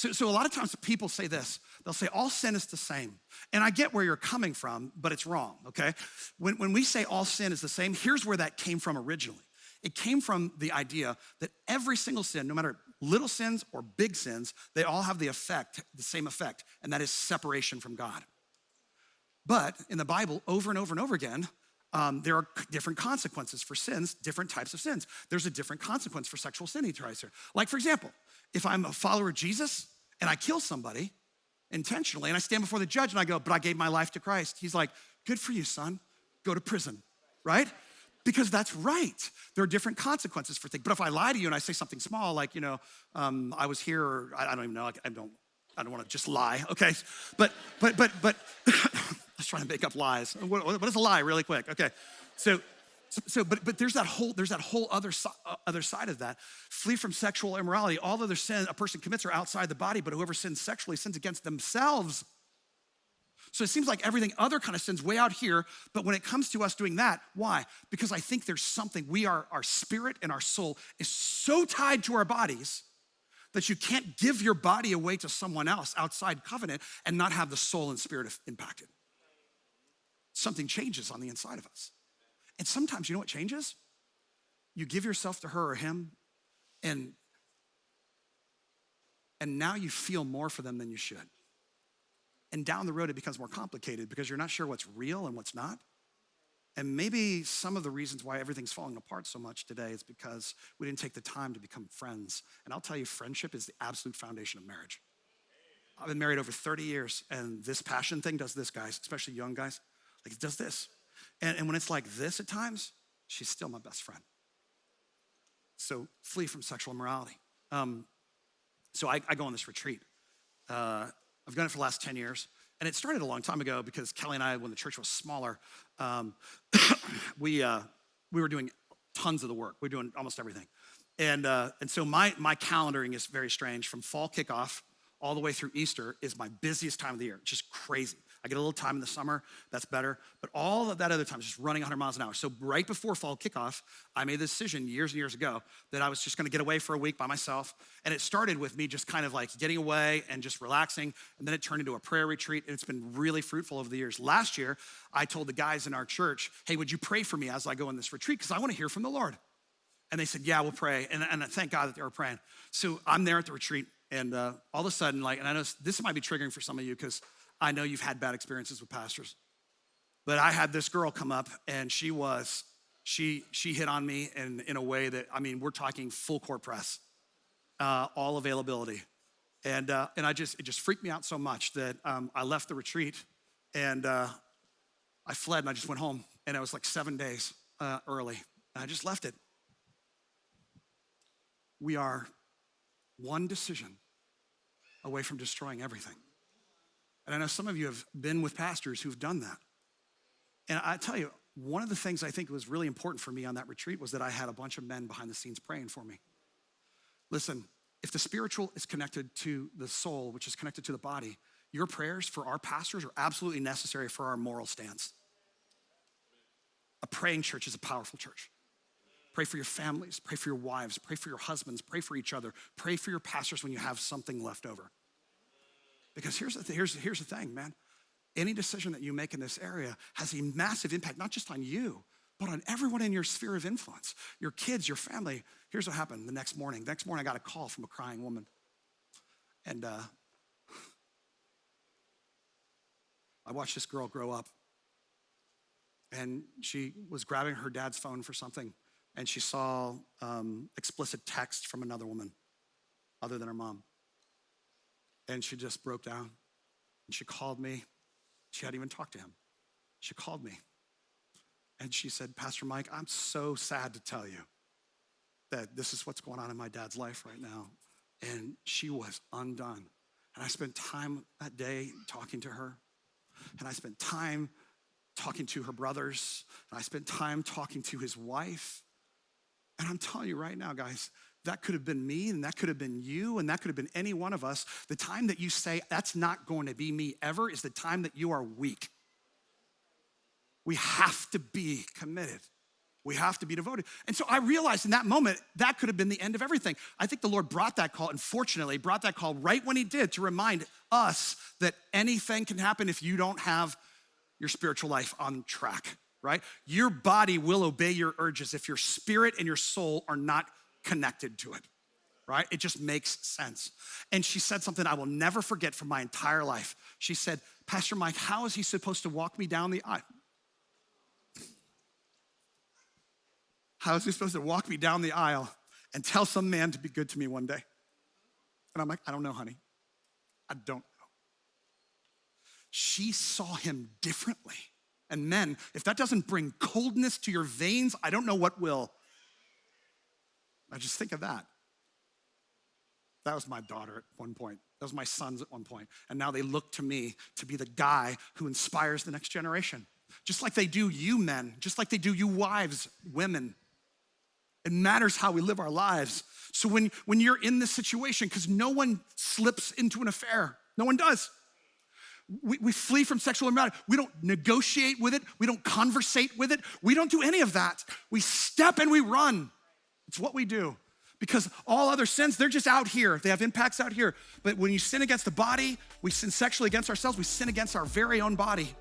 So a lot of times people say this. They'll say all sin is the same. And I get where you're coming from, but it's wrong, okay? When we say all sin is the same, here's where that came from originally. It came from the idea that every single sin, no matter little sins or big sins, they all have the same effect, and that is separation from God. But in the Bible, over and over and over again, there are different consequences for sins, different types of sins. There's a different consequence for sexual sin, he tries here. Like, for example, if I'm a follower of Jesus and I kill somebody intentionally and I stand before the judge and I go, but I gave my life to Christ. He's like, good for you, son. Go to prison, right? Because that's right. There are different consequences for things. But if I lie to you and I say something small, like, I was here, or I don't even know, I don't want to just lie, okay? But let's try to make up lies. What is a lie, really quick? Okay, but there's that whole other side of that. Flee from sexual immorality. All other sin a person commits are outside the body, but whoever sins sexually sins against themselves. So it seems like everything other kind of sin's way out here, but when it comes to us doing that, why? Because I think there's something, our spirit and our soul is so tied to our bodies that you can't give your body away to someone else outside covenant and not have the soul and spirit impacted. Something changes on the inside of us. And sometimes, you know what changes? You give yourself to her or him, and now you feel more for them than you should. And down the road, it becomes more complicated because you're not sure what's real and what's not. And maybe some of the reasons why everything's falling apart so much today is because we didn't take the time to become friends. And I'll tell you, friendship is the absolute foundation of marriage. I've been married over 30 years, and this passion thing does this, guys, especially young guys. Like, it does this. And when it's like this at times, she's still my best friend. So flee from sexual immorality. So I go on this retreat. I've done it for the last 10 years. And it started a long time ago because Kelly and I, when the church was smaller, we were doing tons of the work. We were doing almost everything. And so my calendaring is very strange. From fall kickoff all the way through Easter is my busiest time of the year. It's just crazy. I get a little time in the summer, that's better. But all of that other time is just running 100 miles an hour. So right before fall kickoff, I made the decision years and years ago that I was just gonna get away for a week by myself. And it started with me just kind of like getting away and just relaxing. And then it turned into a prayer retreat. And it's been really fruitful over the years. Last year, I told the guys in our church, hey, would you pray for me as I go on this retreat? Because I wanna hear from the Lord. And they said, yeah, we'll pray. And thank God that they were praying. So I'm there at the retreat. And all of a sudden, and I know this might be triggering for some of you because I know you've had bad experiences with pastors, but I had this girl come up and she hit on me in a way that, we're talking full court press, all availability. And it just freaked me out so much that I left the retreat and I fled and I just went home, and it was like 7 days early. And I just left it. We are one decision away from destroying everything. And I know some of you have been with pastors who've done that. And I tell you, one of the things I think was really important for me on that retreat was that I had a bunch of men behind the scenes praying for me. Listen, if the spiritual is connected to the soul, which is connected to the body, your prayers for our pastors are absolutely necessary for our moral stance. A praying church is a powerful church. Pray for your families, pray for your wives, pray for your husbands, pray for each other, pray for your pastors when you have something left over. Because here's the thing, man. Any decision that you make in this area has a massive impact, not just on you, but on everyone in your sphere of influence, your kids, your family. Here's what happened the next morning. The next morning, I got a call from a crying woman. And I watched this girl grow up. And she was grabbing her dad's phone for something. And she saw explicit text from another woman other than her mom. And she just broke down. And she called me. She hadn't even talked to him. She called me. And she said, Pastor Mike, I'm so sad to tell you that this is what's going on in my dad's life right now. And she was undone. And I spent time that day talking to her. And I spent time talking to her brothers. And I spent time talking to his wife. And I'm telling you right now, guys, that could have been me, and that could have been you, and that could have been any one of us. The time that you say, that's not going to be me ever, is the time that you are weak. We have to be committed. We have to be devoted. And so I realized in that moment, that could have been the end of everything. I think the Lord brought that call, and fortunately brought that call right when he did, to remind us that anything can happen if you don't have your spiritual life on track, right? Your body will obey your urges if your spirit and your soul are not connected to it, right? It just makes sense. And she said something I will never forget from my entire life. She said, Pastor Mike, how is he supposed to walk me down the aisle? How is he supposed to walk me down the aisle and tell some man to be good to me one day? And I'm like, I don't know, honey. I don't know. She saw him differently. And men, if that doesn't bring coldness to your veins, I don't know what will. I just think of that. That was my daughter at one point. That was my sons at one point. And now they look to me to be the guy who inspires the next generation. Just like they do you men, just like they do you wives, women. It matters how we live our lives. So when you're in this situation, because no one slips into an affair. No one does. We flee from sexual immorality. We don't negotiate with it. We don't conversate with it. We don't do any of that. We step and we run. It's what we do. Because all other sins, they're just out here. They have impacts out here. But when you sin against the body, we sin sexually against ourselves, we sin against our very own body.